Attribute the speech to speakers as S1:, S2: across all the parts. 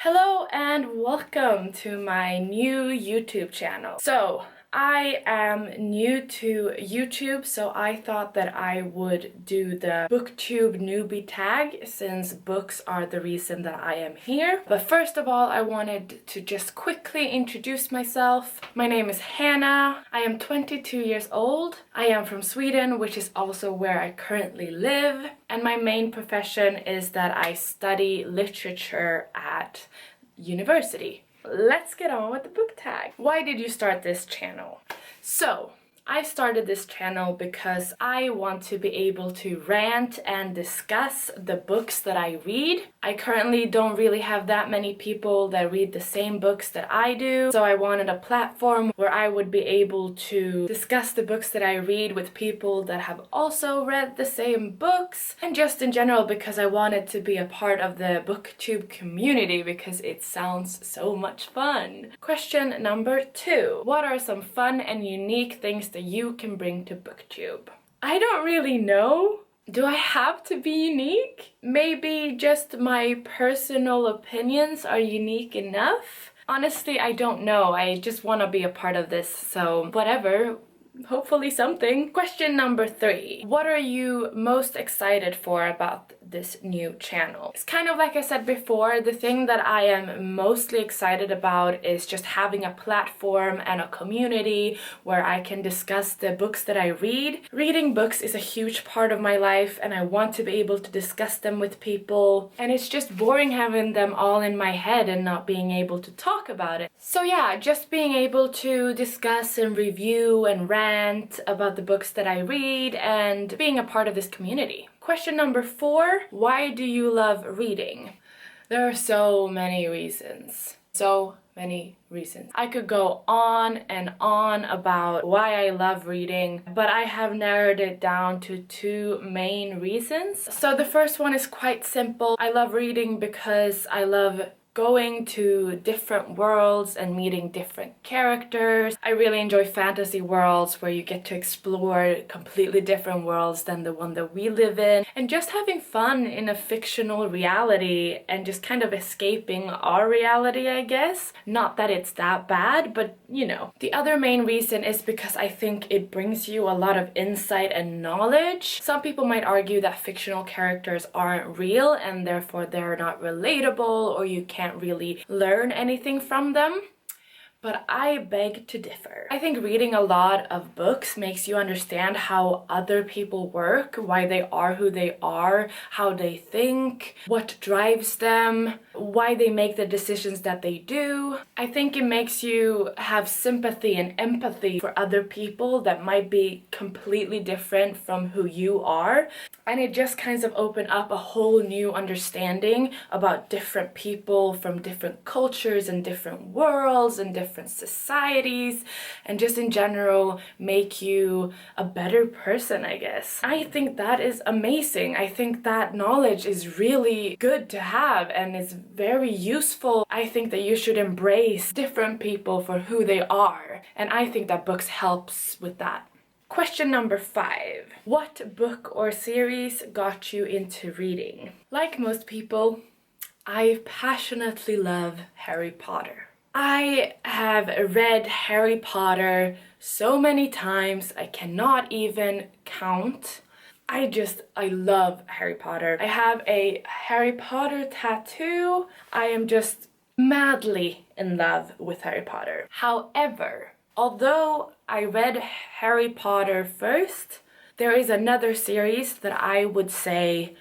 S1: Hello and welcome to my new YouTube channel. So, I am new to YouTube, so I thought that I would do the BookTube Newbie Tag since books are the reason that I am here. But first of all, I wanted to just quickly introduce myself. My name is Hannah. I am 22 years old. I am from Sweden, which is also where I currently live. And my main profession is that I study literature at university. Let's get on with the book tag. Why did you start this channel? So, I started this channel because I want to be able to rant and discuss the books that I read. I currently don't really have that many people that read the same books that I do, so I wanted a platform where I would be able to discuss the books that I read with people that have also read the same books, and just in general because I wanted to be a part of the BookTube community because it sounds so much fun. Question number 2. What are some fun and unique things that you can bring to BookTube? I don't really know. Do I have to be unique? Maybe just my personal opinions are unique enough? Honestly, I don't know. I just want to be a part of this, so whatever. Hopefully something. Question number 3. What are you most excited for about this new channel? It's kind of like I said before, the thing that I am mostly excited about is just having a platform and a community where I can discuss the books that I read. Reading books is a huge part of my life and I want to be able to discuss them with people, and it's just boring having them all in my head and not being able to talk about it. So yeah, just being able to discuss and review and rant about the books that I read and being a part of this community. Question number 4. Why do you love reading? There are so many reasons. So many reasons. I could go on and on about why I love reading, but I have narrowed it down to 2 main reasons. So the first one is quite simple. I love reading because I love going to different worlds and meeting different characters. I really enjoy fantasy worlds where you get to explore completely different worlds than the one that we live in, and just having fun in a fictional reality and just kind of escaping our reality, I guess. Not that it's that bad, but you know. The other main reason is because I think it brings you a lot of insight and knowledge. Some people might argue that fictional characters aren't real and therefore they're not relatable, or you can't really learn anything from them. But I beg to differ. I think reading a lot of books makes you understand how other people work, why they are who they are, how they think, what drives them, why they make the decisions that they do. I think it makes you have sympathy and empathy for other people that might be completely different from who you are. And it just kind of opened up a whole new understanding about different people from different cultures and different worlds and different societies, and just in general make you a better person, I guess. I think that is amazing. I think that knowledge is really good to have and is very useful. I think that you should embrace different people for who they are, and I think that books helps with that. Question number 5. What book or series got you into reading? Like most people, I passionately love Harry Potter. I have read Harry Potter so many times, I cannot even count. I love Harry Potter. I have a Harry Potter tattoo. I am just madly in love with Harry Potter. However, although I read Harry Potter first, there is another series that I would say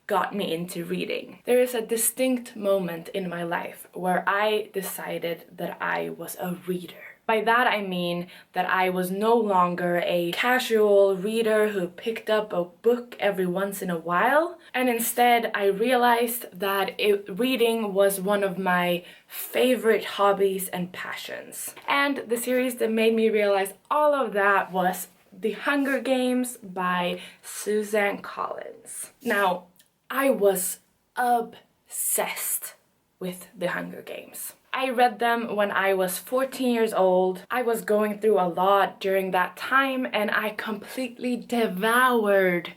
S1: got me into reading. There is a distinct moment in my life where I decided that I was a reader. By that I mean that I was no longer a casual reader who picked up a book every once in a while, and instead I realized that reading was one of my favorite hobbies and passions. And the series that made me realize all of that was The Hunger Games by Suzanne Collins. Now, I was obsessed with The Hunger Games. I read them when I was 14 years old. I was going through a lot during that time and I completely devoured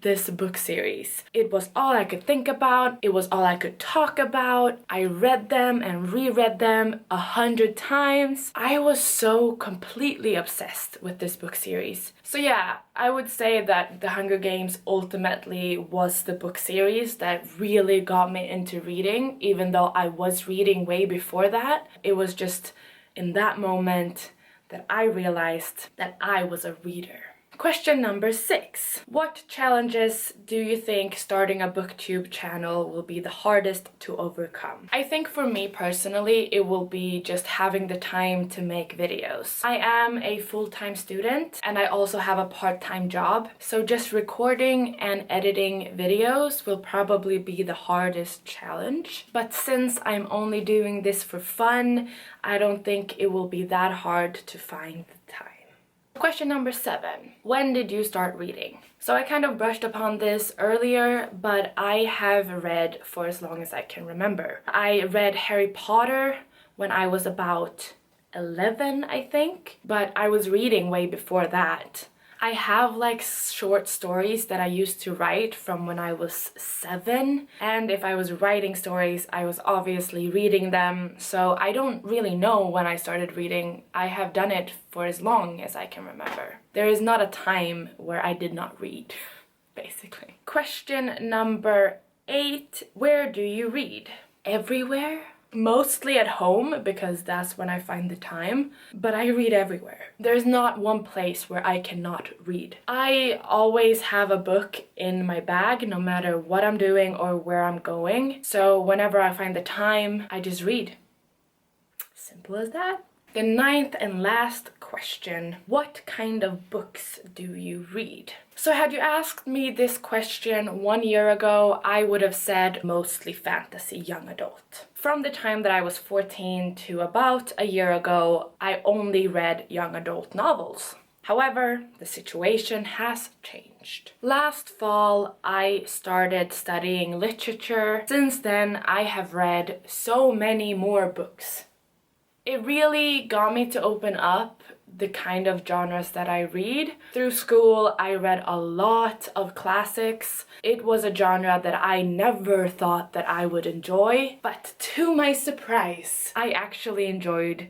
S1: this book series. It was all I could think about. It was all I could talk about. I read them and reread them 100 times. I was so completely obsessed with this book series. So yeah, I would say that The Hunger Games ultimately was the book series that really got me into reading, even though I was reading way before that. It was just in that moment that I realized that I was a reader. Question number 6. What challenges do you think starting a BookTube channel will be the hardest to overcome? I think for me personally, it will be just having the time to make videos. I am a full-time student and I also have a part-time job, so just recording and editing videos will probably be the hardest challenge. But since I'm only doing this for fun, I don't think it will be that hard to find the time. Question number 7. When did you start reading? So I kind of brushed upon this earlier, but I have read for as long as I can remember. I read Harry Potter when I was about 11, I think, but I was reading way before that. I have like short stories that I used to write from when I was 7, and if I was writing stories, I was obviously reading them, so I don't really know when I started reading. I have done it for as long as I can remember. There is not a time where I did not read, basically. Question number 8. Where do you read? Everywhere? Mostly at home, because that's when I find the time, but I read everywhere. There's not one place where I cannot read. I always have a book in my bag, no matter what I'm doing or where I'm going. So whenever I find the time, I just read. Simple as that. The 9th and last question. What kind of books do you read? So had you asked me this question 1 year ago, I would have said mostly fantasy young adult. From the time that I was 14 to about a year ago, I only read young adult novels. However, the situation has changed. Last fall, I started studying literature. Since then, I have read so many more books. It really got me to open up the kind of genres that I read. Through school, I read a lot of classics. It was a genre that I never thought that I would enjoy, but to my surprise, I actually enjoyed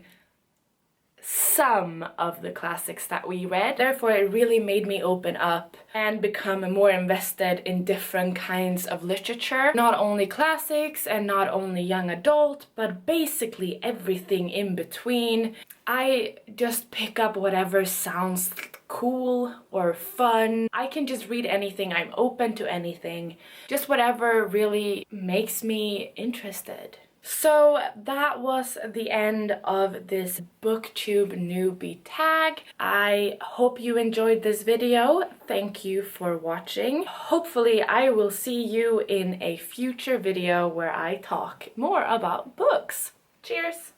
S1: some of the classics that we read. Therefore, it really made me open up and become more invested in different kinds of literature. Not only classics and not only young adult, but basically everything in between. I just pick up whatever sounds cool or fun. I can just read anything. I'm open to anything. Just whatever really makes me interested. So that was the end of this BookTube Newbie Tag. I hope you enjoyed this video. Thank you for watching. Hopefully I will see you in a future video where I talk more about books. Cheers!